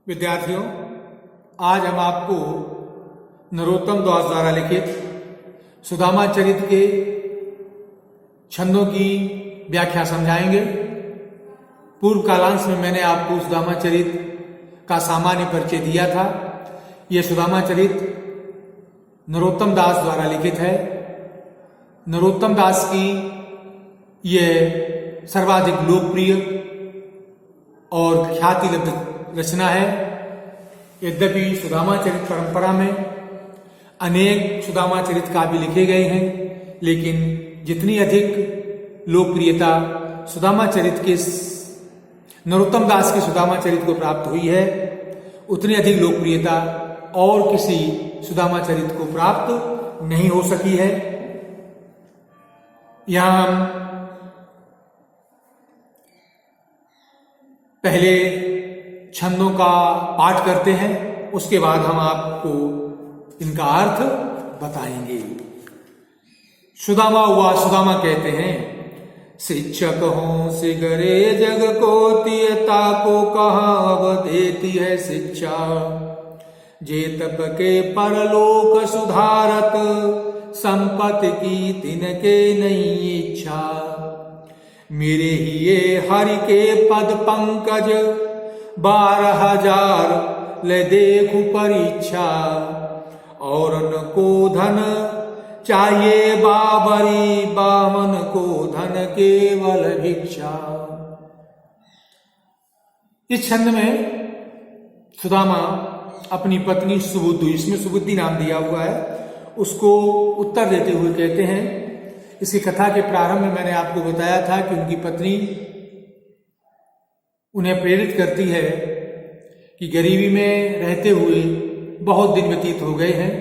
विद्यार्थियों, आज हम आपको नरोत्तम दास द्वारा लिखित सुदामा चरित्र के छंदों की व्याख्या समझाएंगे। पूर्व कालांश में मैंने आपको सुदामा चरित्र का सामान्य परिचय दिया था। यह सुदामा चरित्र नरोत्तम दास द्वारा लिखित है। नरोत्तम दास की यह सर्वाधिक लोकप्रिय और ख्याति लब्ध रचना है। यद्यपि सुदामा चरित्र परंपरा में अनेक सुदामा चरित्र काव्य लिखे गए हैं, लेकिन जितनी अधिक लोकप्रियता सुदामा चरित्र के नरोत्तम दास के सुदामा चरित्र को प्राप्त हुई है, उतनी अधिक लोकप्रियता और किसी सुदामा चरित्र को प्राप्त नहीं हो सकी है। यहां हम पहले छंदों का पाठ करते हैं, उसके बाद हम आपको इनका अर्थ बताएंगे। सुदामा हुआ, सुदामा कहते हैं, शिक्षक हो सिगरे जग को तियता को कहा देती है शिक्षा, जे तप के परलोक सुधारत संपत्ति की तिनके नहीं इच्छा। मेरे ही ये हरि के पद पंकज 12,000 ले देखू परीक्षा, और को धन चाहिए बाबरी, बामन को धन केवल भिक्षा। इस छंद में सुदामा अपनी पत्नी सुबुद्धि, इसमें सुबुद्धि नाम दिया हुआ है, उसको उत्तर देते हुए कहते हैं। इसकी कथा के प्रारंभ में मैंने आपको बताया था कि उनकी पत्नी उन्हें प्रेरित करती है कि गरीबी में रहते हुए बहुत दिन व्यतीत हो गए हैं,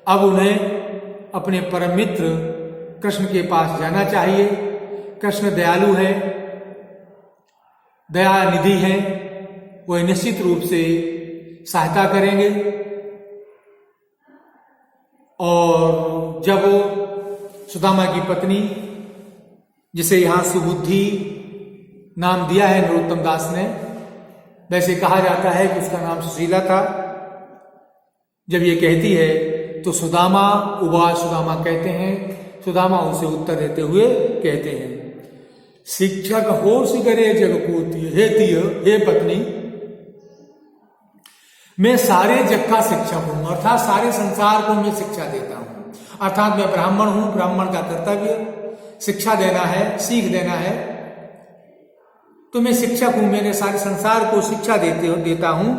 अब उन्हें अपने परम मित्र कृष्ण के पास जाना चाहिए। कृष्ण दयालु है, दया निधि है, वह निश्चित रूप से सहायता करेंगे। और जब सुदामा की पत्नी, जिसे यहां सुबुद्धि नाम दिया है नरोत्तम दास ने, वैसे कहा जाता है कि उसका नाम सुशीला था, जब ये कहती है तो सुदामा उवाच, सुदामा कहते हैं, सुदामा उसे उत्तर देते हुए कहते हैं, शिक्षक हो सिगरे जग को हे पत्नी, मैं सारे जग का शिक्षक हूं, अर्थात सारे संसार को मैं शिक्षा देता हूं। अर्थात मैं ब्राह्मण हूं, ब्राह्मण का कर्तव्य शिक्षा देना है, सीख देना है। तो मैं शिक्षक हूं, मैंने सारे संसार को शिक्षा देता हूं।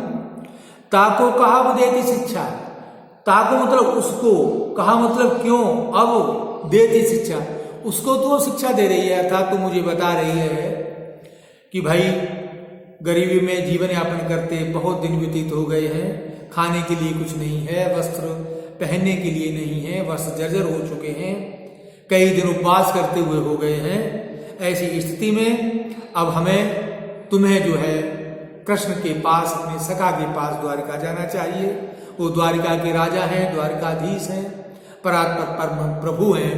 ताको कहा वो देती शिक्षा, ताको मतलब उसको, कहा मतलब क्यों, अब देती शिक्षा, उसको तो शिक्षा दे रही है, अर्थात तो मुझे बता रही है कि भाई गरीबी में जीवन यापन करते बहुत दिन व्यतीत हो गए हैं, खाने के लिए कुछ नहीं है, वस्त्र पहनने के लिए नहीं है, वस्त्र जर्जर हो चुके हैं, कई दिन उपवास करते हुए हो गए हैं। ऐसी स्थिति में अब हमें तुम्हें जो है कृष्ण के पास, अपने सखा के पास द्वारिका जाना चाहिए। वो द्वारिका के राजा हैं, द्वारिकाधीश हैं, परात्पर परम प्रभु हैं,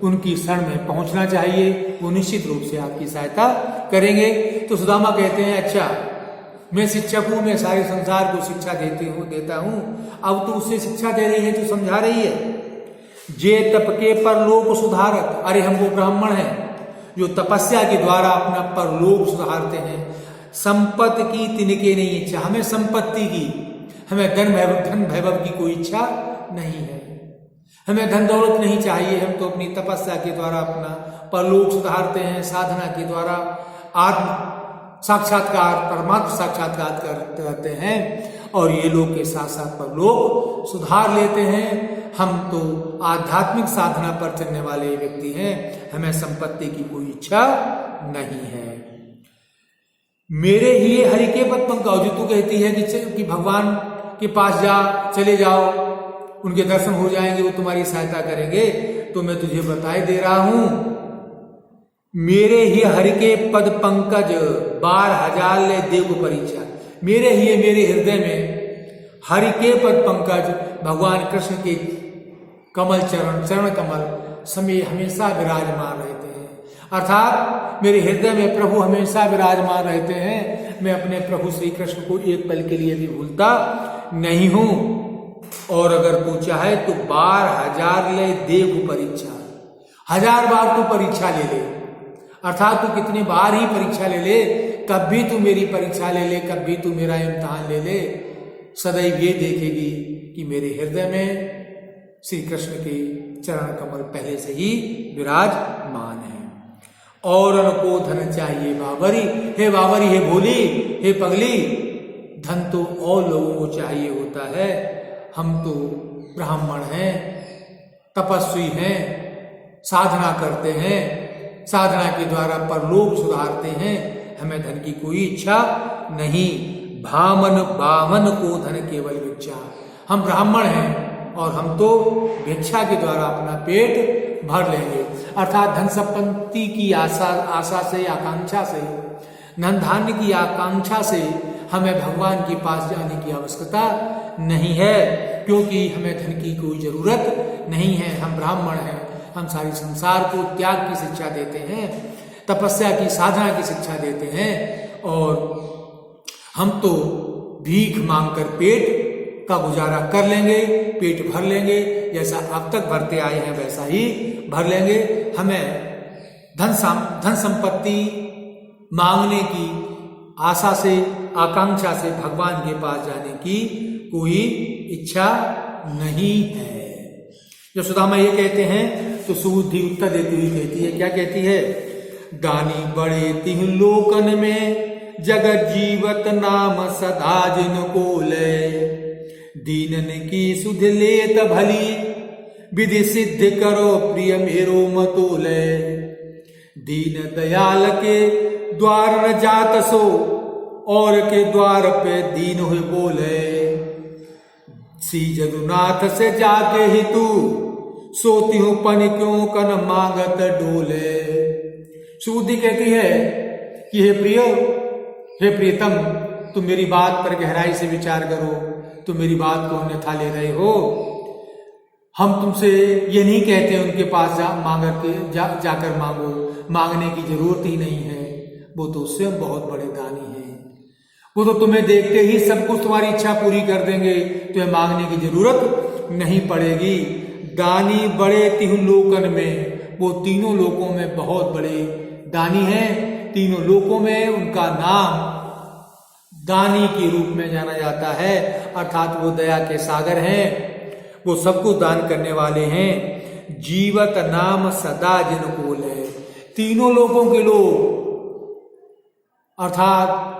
उनकी शरण में पहुंचना चाहिए। वो निश्चित रूप से आपकी सहायता करेंगे। तो सुदामा कहते हैं, अच्छा मैं शिक्षक हूं, मैं सारे संसार को शिक्षा देता हूं, अब तो उससे शिक्षा दे रही है, तो समझा रही है। जे तप के परलोक सुधारत, अरे हम वो ब्राह्मण हैं जो तपस्या के द्वारा अपना परलोक सुधारते हैं। संपत्ति की तिनके नहीं इच्छा, हमें संपत्ति की, हमें धन वैभव की कोई इच्छा नहीं है, हमें धन दौलत नहीं चाहिए। हम तो अपनी तपस्या के द्वारा अपना परलोक सुधारते हैं, साधना के द्वारा आत्म साक्षात्कार, परमात्म साक्षात्कार करते हैं, और ये लोग के साथ साथ परलोक सुधार लेते हैं। हम तो आध्यात्मिक साधना पर चलने वाले व्यक्ति हैं, हमें संपत्ति की कोई इच्छा नहीं है। मेरे ही हरि के पद पंकज, जो तू कहती है कि भगवान के पास चले जाओ, उनके दर्शन हो जाएंगे, वो तुम्हारी सहायता करेंगे, तो मैं तुझे बताए दे रहा हूं, मेरे ही हरि के पद पंकज 12,000 ले देखो परीक्षा। मेरे हृदय में हरि के पद पंकज, भगवान कृष्ण के कमल चरण कमल समय हमेशा विराजमान रहते हैं। अर्थात मेरे हृदय में प्रभु हमेशा विराजमान रहते हैं। मैं अपने प्रभु श्री कृष्ण को एक पल के लिए भी भूलता नहीं हूं। और अगर तू चाहे तो 12,000 ले देव परीक्षा, 1000 बार तू परीक्षा ले ले, अर्थात तू कितने बार ही परीक्षा ले ले, कब भी तू मेरी परीक्षा ले ले, कब भी तू मेरा इम्तिहान ले ले, सदैव ये देखेगी कि मेरे हृदय में श्री कृष्ण के चरण कमल पहले से ही विराजमान है। और को धन चाहिए बावरी, हे बावरी, हे भोली, हे पगली, धन तो और लोगों को चाहिए होता है, हम तो ब्राह्मण हैं, तपस्वी हैं, साधना करते हैं, साधना के द्वारा परलोक सुधारते हैं, हमें धन की कोई इच्छा नहीं। भामन बामन को धन केवल भिक्षा, हम ब्राह्मण हैं और हम तो भिक्षा के द्वारा अपना पेट भर लेंगे, अर्थात धन संपत्ति की आशा से, आकांक्षा से, धन धान्य की आकांक्षा से हमें भगवान के पास जाने की आवश्यकता नहीं है, क्योंकि हमें धन की कोई जरूरत नहीं है। हम ब्राह्मण हैं, हम सारी संसार को त्याग की शिक्षा देते हैं, तपस्या की साधना की शिक्षा देते हैं, और हम तो भीख मांगकर पेट का गुजारा कर लेंगे, पेट भर लेंगे, जैसा अब तक भरते आए हैं वैसा ही भर लेंगे। हमें धन संपत्ति मांगने की आशा से, आकांक्षा से भगवान के पास जाने की कोई इच्छा नहीं है। जब सुदामा ये कहते हैं तो सुबुद्धि उत्तर देती हुई कहती है, क्या कहती है? दानी बड़े तिहु लोकन में, जगत जीवत नाम सदा जिन को ले, दीनन की सुध लेत भली, विधि सिद्ध करो प्रिय मेरो मतोले, दीन दयाल के द्वार न जात सो, और के द्वार पे दीन हुए बोले, श्री जदुनाथ से जाके ही तू, सोती हूं पन क्यों कन मांगत डोले। सुबुद्धि कहती है कि हे प्रिय, हे प्रियतम, तुम मेरी बात पर गहराई से विचार करो, तुम मेरी बात को अन्यथा ले रहे हो। हम तुमसे ये नहीं कहते उनके पास जाकर मांगो, मांगने की जरूरत ही नहीं है, वो तो स्वयं बहुत बड़े दानी हैं, वो तो तुम्हें देखते ही सब कुछ तुम्हारी इच्छा पूरी कर देंगे, तुम्हें मांगने की जरूरत नहीं पड़ेगी। दानी बड़े तिहु लोकन में, वो तीनों लोकों में बहुत बड़े दानी हैं, तीनों लोकों में उनका नाम दानी के रूप में जाना जाता है, अर्थात वो दया के सागर हैं, वो सबको दान करने वाले हैं। जीवत नाम सदा जिन को ले, तीनों लोगों के लोग, अर्थात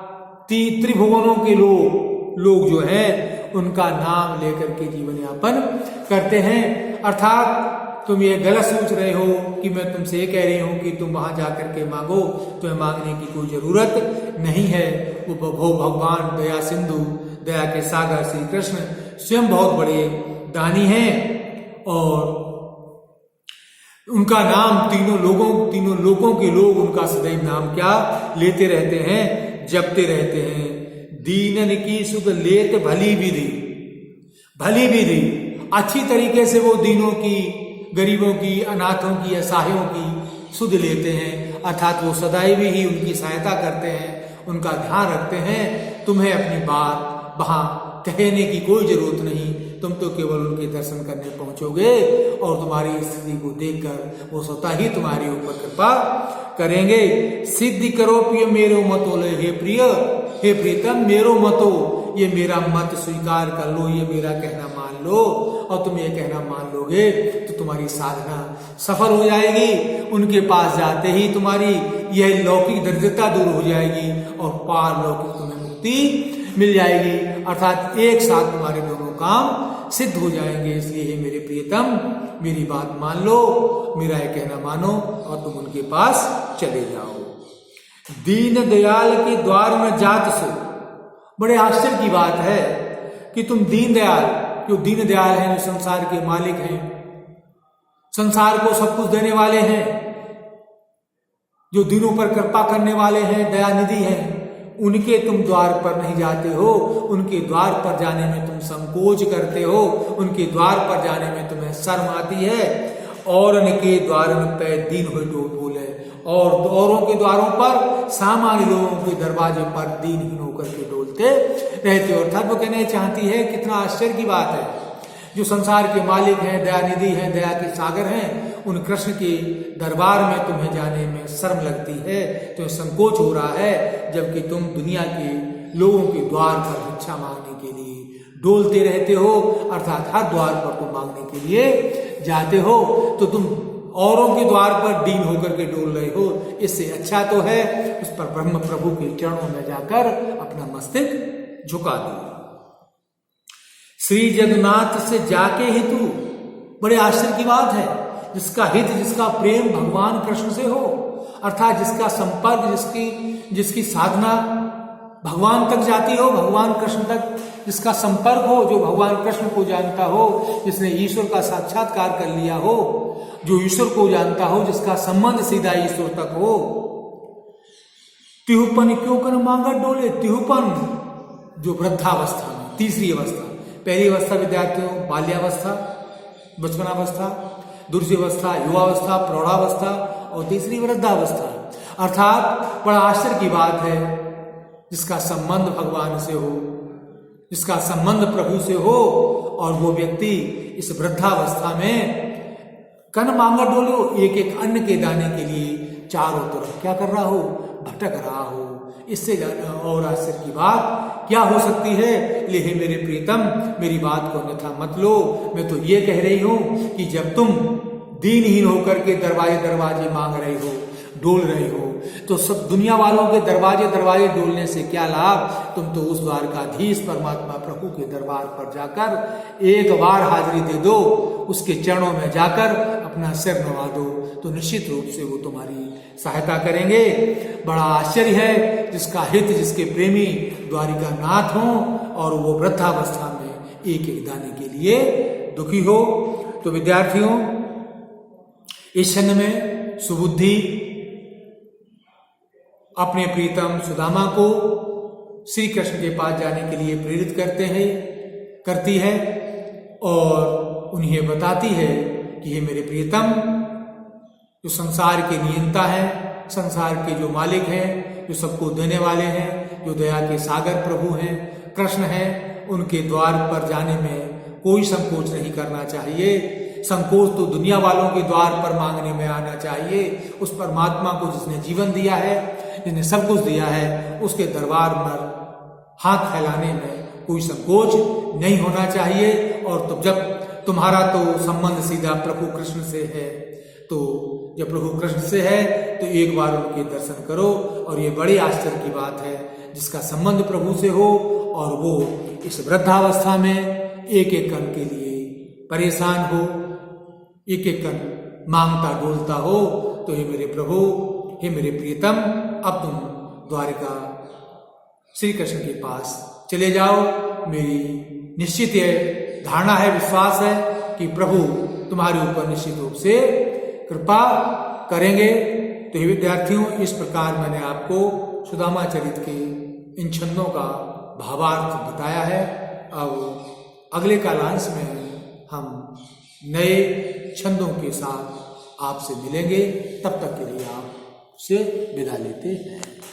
त्रिभुवनों के लोग जो हैं उनका नाम लेकर के जीवन यापन करते हैं। अर्थात तुम ये गलत सोच रहे हो कि मैं तुमसे ये कह रही हूं कि तुम वहां जाकर के मांगो, तुम्हें मांगने की कोई जरूरत नहीं है। वो भगवान दया सिंधु, दया के सागर श्री कृष्ण स्वयं बहुत बड़े दानी हैं, और उनका नाम तीनों लोगों के लोग उनका सदैव नाम क्या लेते रहते हैं, जपते रहते हैं। दीनन की सुध लेत भली विधि, अच्छी तरीके से वो दीनों की, गरीबों की, अनाथों की, असहायों की सुध लेते हैं, अर्थात वो सदैव ही उनकी सहायता करते हैं, उनका ध्यान रखते हैं। तुम्हें अपनी बात वहां कहने की कोई जरूरत नहीं, तुम तो केवल उनके दर्शन करने पहुंचोगे, और तुम्हारी स्थिति को देखकर वो स्वतः ही तुम्हारे ऊपर कृपा करेंगे। सिद्धि करो प्रिय मेरो मतो ले, हे प्रिय, हे प्रीतम, मेरो मतो, ये मेरा मत स्वीकार कर लो, ये मेरा कहना मान लो, और तुम ये कहना मान लोगे तो तुम्हारी साधना सफल हो जाएगी। उनके पास जाते ही तुम्हारी यह लौकिक दरिद्रता दूर हो जाएगी और पारलौकिक तुम्हें मुक्ति मिल जाएगी, अर्थात एक साथ तुम्हारे दोनों काम सिद्ध हो जाएंगे। इसलिए हे मेरे प्रियतम, मेरी बात मान लो, मेरा यह कहना मानो और तुम उनके पास चले जाओ। दीन दयाल के द्वार में जात सो, बड़े आश्चर्य की बात है कि तुम दीन दयाल, जो दीन दयाल हैं, जो संसार के मालिक हैं, संसार को सब कुछ देने वाले हैं, जो दिनों पर कृपा करने वाले हैं, दयानिधि हैं, उनके तुम द्वार पर नहीं जाते हो, उनके द्वार पर जाने में तुम संकोच करते हो, उनके द्वार पर जाने में तुम्हें शर्म आती है। और उनके द्वार पे दीन हुए बोले, और औरों के द्वारों पर, सामान्य लोगों के दरवाजे पर दीनहीन होकर के डोलते रहते हो। अर्थात वो कहना चाहती है, कितना आश्चर्य की बात है, जो संसार के मालिक हैं, दयानिधि हैं, दया के सागर हैं, उन कृष्ण के दरबार में तुम्हें जाने में शर्म लगती है, तुम्हें संकोच हो रहा है, जबकि तुम दुनिया के लोगों के द्वार पर भिक्षा मांगने के लिए डोलते रहते हो। अर्थात हर द्वार पर तुम मांगने के लिए जाते हो, तो तुम औरों के द्वार पर दीन होकर के डोल रहे हो। इससे अच्छा तो है उस पर ब्रह्म प्रभु के चरणों में जाकर अपना मस्तक झुका दो। श्री जगन्नाथ से जाके ही तू, बड़े आश्चर्य की बात है, जिसका हित, जिसका प्रेम भगवान कृष्ण से हो, अर्थात जिसका संपर्क, जिसकी साधना भगवान तक जाती हो, भगवान कृष्ण तक जिसका संपर्क हो, जो भगवान कृष्ण को जानता हो, जिसने ईश्वर का साक्षात्कार कर लिया हो, जो ईश्वर को जानता हो, जिसका संबंध सीधा ईश्वर तक हो। तिहुपन क्यों कर मांगा डोले, तिहुपन जो वृद्धावस्था में, तीसरी अवस्था, पहली अवस्था विद्यार्थियों बाल्यावस्था, बचपनावस्था, दूसरी अवस्था युवावस्था, प्रौढ़ावस्था, और तीसरी वृद्धावस्था। अर्थात बड़ा आश्चर्य की बात है, जिसका संबंध भगवान से हो, जिसका संबंध प्रभु से हो, और वो व्यक्ति इस वृद्धावस्था में कन मांगा डोलो, एक एक अन्न के दाने के लिए चारों तरफ क्या कर रहा हो, भटक रहा हो। इससे ज्यादा और आश्चर्य की बात क्या हो सकती है। ले हे मेरे प्रीतम, मेरी बात को अन्यथा मत लो, मैं तो ये कह रही हूं कि जब तुम दीनहीन होकर के दरवाजे दरवाजे मांग रहे हो, डोल रहे हो, तो सब दुनिया वालों के दरवाजे दरवाजे डोलने से क्या लाभ। तुम तो उस द्वारकाधीश परमात्मा प्रभु के दरबार पर जाकर एक बार हाजिरी दे दो, उसके चरणों में जाकर अपना सिर नवा दो, तो निश्चित रूप से वो तुम्हारी सहायता करेंगे। बड़ा आश्चर्य है, जिसका हित, जिसके प्रेमी द्वारिका नाथ हो, और वो वृद्धावस्था में एक एक दाने के लिए दुखी हो। तो विद्यार्थियों, इस क्षण में सुबुद्धि अपने प्रीतम सुदामा को श्री कृष्ण के पास जाने के लिए प्रेरित करती है, और उन्हें बताती है कि ये मेरे प्रीतम, जो संसार के नियंता हैं, संसार के जो मालिक हैं, जो सबको देने वाले हैं, जो दया के सागर प्रभु हैं, कृष्ण हैं, उनके द्वार पर जाने में कोई संकोच नहीं करना चाहिए। संकोच तो दुनिया वालों के द्वार पर मांगने में आना चाहिए। उस परमात्मा को जिसने जीवन दिया है, जिसने सब कुछ दिया है, उसके दरबार पर हाथ फैलाने में कोई संकोच नहीं होना चाहिए। और तो जब तुम्हारा तो संबंध सीधा प्रभु कृष्ण से है, तो जब प्रभु कृष्ण से है तो एक बार उनके दर्शन करो। और ये बड़ी आश्चर्य की बात है, जिसका संबंध प्रभु से हो, और वो इस वृद्धावस्था में एक एक कण के लिए परेशान हो, एक एक कण मांगता डोलता हो, तो हे मेरे प्रभु, हे मेरे प्रियतम, अब तुम द्वारिका श्री कृष्ण के पास चले जाओ। मेरी निश्चित ये धारणा है, विश्वास है कि प्रभु तुम्हारे ऊपर निश्चित रूप से कृपा करेंगे। तो ये विद्यार्थियों, इस प्रकार मैंने आपको सुदामा चरित के इन छंदों का भावार्थ बताया है। अब अगले कालांश में हम नए छंदों के साथ आपसे मिलेंगे। तब तक के लिए आपसे विदा लेते हैं।